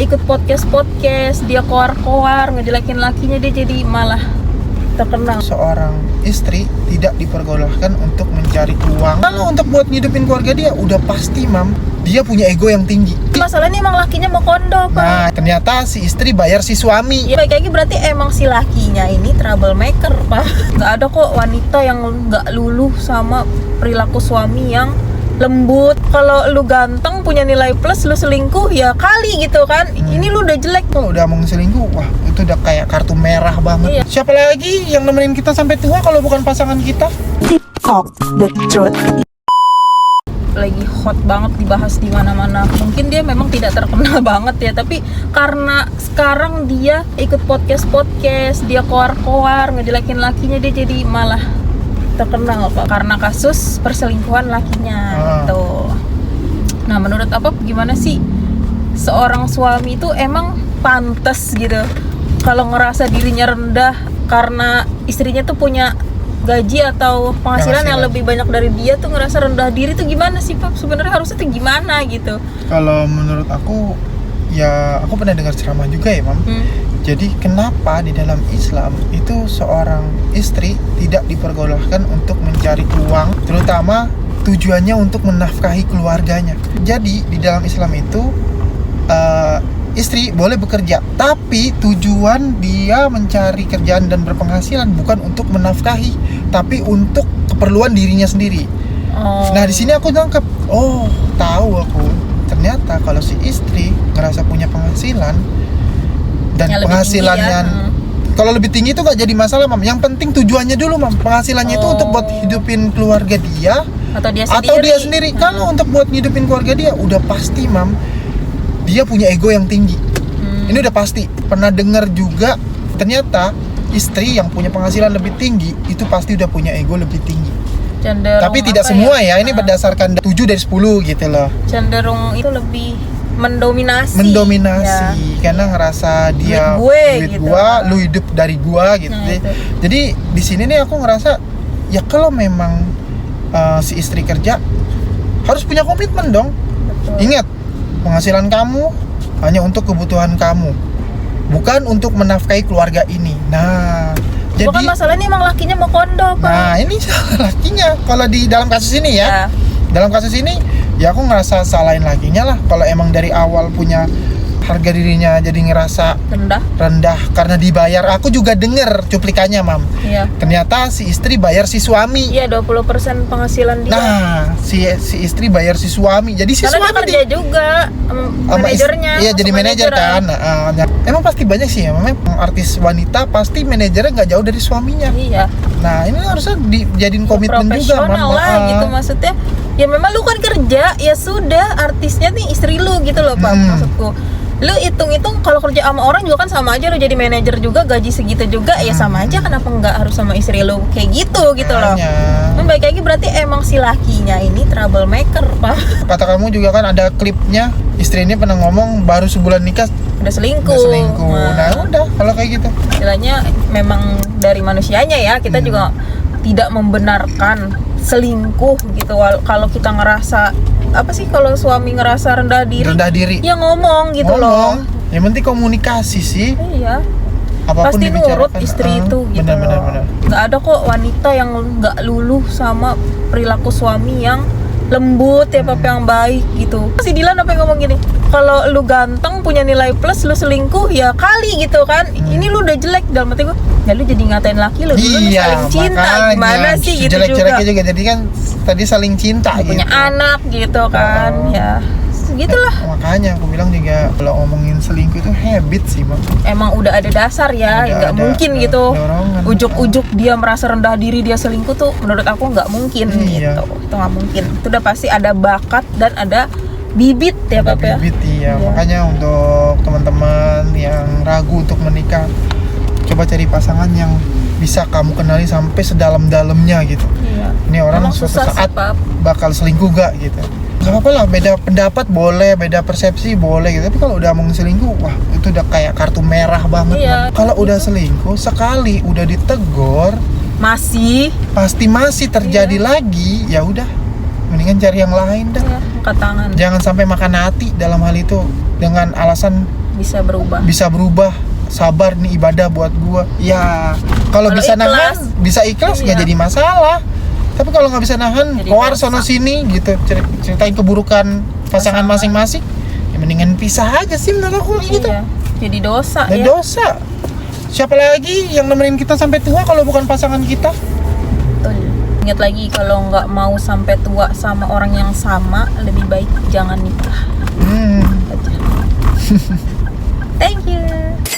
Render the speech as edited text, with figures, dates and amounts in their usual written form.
ikut podcast, dia koar-koar ngejelekin lakinya, dia jadi malah terkenal. Seorang istri tidak diperbolehkan untuk mencari uang. Kalau untuk buat ngidupin keluarga dia, udah pasti mam, dia punya ego yang tinggi. Masalahnya emang lakinya mau kondo, Pak. Nah, ternyata si istri bayar si suami. Ya baik lagi berarti emang si lakinya ini troublemaker, Pak. Gak ada kok wanita yang gak luluh sama perilaku suami yang lembut. Kalau lu ganteng punya nilai plus, lu selingkuh ya kali gitu kan. Ini lu udah jelek. Kalau udah mau selingkuh, wah itu udah kayak kartu merah banget. Iya. Siapa lagi yang nemenin kita sampai tua kalau bukan pasangan kita? Talk the truth. Lagi hot banget dibahas di mana-mana. Mungkin dia memang tidak terkenal banget ya, tapi karena sekarang dia ikut podcast, dia koar-koar ngejelekin lakinya, dia jadi malah terkenal, Pak, karena kasus perselingkuhan lakinya gitu. Nah, menurut apa gimana sih seorang suami itu emang pantas gitu kalau ngerasa dirinya rendah karena istrinya tuh punya gaji atau penghasilan yang lebih banyak dari dia, tuh ngerasa rendah diri tuh gimana sih, Pak? Sebenarnya harusnya tuh gimana gitu? Kalau menurut aku, ya aku pernah dengar ceramah juga ya, Mam. Jadi kenapa di dalam Islam itu seorang istri tidak diperbolehkan untuk mencari uang, terutama tujuannya untuk menafkahi keluarganya. Jadi di dalam Islam itu istri boleh bekerja, tapi tujuan dia mencari kerjaan dan berpenghasilan bukan untuk menafkahi, tapi untuk keperluan dirinya sendiri. Nah di sini aku nangkep, tahu aku. Ternyata kalau si istri ngerasa punya penghasilan dan yang penghasilannya kalau lebih tinggi itu nggak jadi masalah, Mam. Yang penting tujuannya dulu, Mam. Penghasilannya itu untuk buat hidupin keluarga dia atau dia sendiri. Kalau untuk buat hidupin keluarga dia, udah pasti, Mam, dia punya ego yang tinggi. Ini udah pasti. Pernah dengar juga, ternyata istri yang punya penghasilan lebih tinggi itu pasti udah punya ego lebih tinggi. Cenderung, tapi tidak semua ya, ini berdasarkan 7 dari 10 gitu loh. Cenderung itu lebih mendominasi ya. Karena ngerasa dia duit gitu. Gua, lu hidup dari gua gitu. Jadi di sini nih aku ngerasa ya kalau memang si istri kerja harus punya komitmen dong. Betul. Ingat, penghasilan kamu hanya untuk kebutuhan kamu, bukan untuk menafkahi keluarga ini. Nah, jadi bukan masalahnya emang lakinya mau kondo, Pak. Nah, ini salah lakinya. Kalau di dalam kasus ini ya. Dalam kasus ini ya aku ngerasa salahin lakinya lah. Kalau emang dari awal punya harga dirinya jadi ngerasa rendah karena dibayar. Aku juga denger cuplikannya, Mam. Iya. Ternyata si istri bayar si suami. Iya, 20% penghasilan dia. Nah, si istri bayar si suami. Jadi si karena suami dia kerja juga manajernya. Iya, jadi manajer kan. Emang pasti banyak sih ya, Mam. Artis wanita pasti manajernya nggak jauh dari suaminya. Iya. Nah, ini harusnya dijadiin komitmen juga, Mam. Profesional lah gitu maksudnya. Ya memang lu kan kerja, ya sudah, artisnya nih istri lu gitu loh, Pak, maksudku. Lu hitung-hitung kalau kerja sama orang juga kan sama aja, lu jadi manajer juga gaji segitu juga, ya sama aja, kenapa nggak harus sama istri lu kayak gitu loh. Baik lagi berarti emang si lakinya ini troublemaker, Pak. Kata kamu juga kan ada klipnya, istri ini pernah ngomong baru sebulan nikah udah selingkuh. Nah udah, kalau kayak gitu istilahnya memang dari manusianya ya, kita juga tidak membenarkan selingkuh gitu. Kalau kita ngerasa apa sih, kalau suami ngerasa rendah diri ya ngomong gitu loh. Yang penting komunikasi sih. Iya. Apapun pasti nurut istri itu gitu benar. Nggak ada kok wanita yang nggak luluh sama perilaku suami yang lembut ya, Papa, yang baik gitu. Si Dilan apa yang ngomong gini, kalau lu ganteng punya nilai plus, lu selingkuh ya kali gitu kan. Ini lu udah jelek, dalam hati gue ya lu jadi ngatain laki lu dulu saling cinta, gimana sih gitu jelek-jeleknya juga jadi kan tadi saling cinta gitu. Punya anak gitu kan. Ya gitulah. Makanya aku bilang juga kalau ngomongin selingkuh itu habit sih, Bang. Emang udah ada dasar ya, nggak mungkin gitu. Ujuk-ujuk dia merasa rendah diri dia selingkuh tuh menurut aku nggak mungkin gitu. Itu nggak mungkin. Itu udah pasti ada bakat dan ada bibit ya, Pak ya. Bibit iya. Makanya untuk teman-teman yang ragu untuk menikah, coba cari pasangan yang bisa kamu kenali sampai sedalam-dalamnya gitu. Iya. Ini orang suatu saat bakal selingkuh gak gitu. Gak apa-apa lah, beda pendapat boleh, beda persepsi boleh gitu. Tapi kalau udah mau selingkuh, wah itu udah kayak kartu merah banget. Kalau udah selingkuh, sekali udah ditegur pasti masih terjadi lagi, ya udah mendingan cari yang lain dah. Angkat tangan. Jangan sampai makan hati dalam hal itu dengan alasan bisa berubah. Bisa berubah. Sabar nih ibadah buat gua. Ya, kalau bisa ikhlas, nahan, bisa ikhlas nggak iya. jadi masalah. Tapi kalau nggak bisa nahan, Jadi keluar dosa. sono sini gitu, ceritain keburukan pasangan masing-masing. Ya mendingan pisah aja sih menurut aku gitu. Iya. Jadi dosa Dan ya. dosa. Siapa lagi yang nemenin kita sampai tua kalau bukan pasangan kita? Betul. Ingat lagi kalau nggak mau sampai tua sama orang yang sama, lebih baik jangan nikah. Aja. Thank you.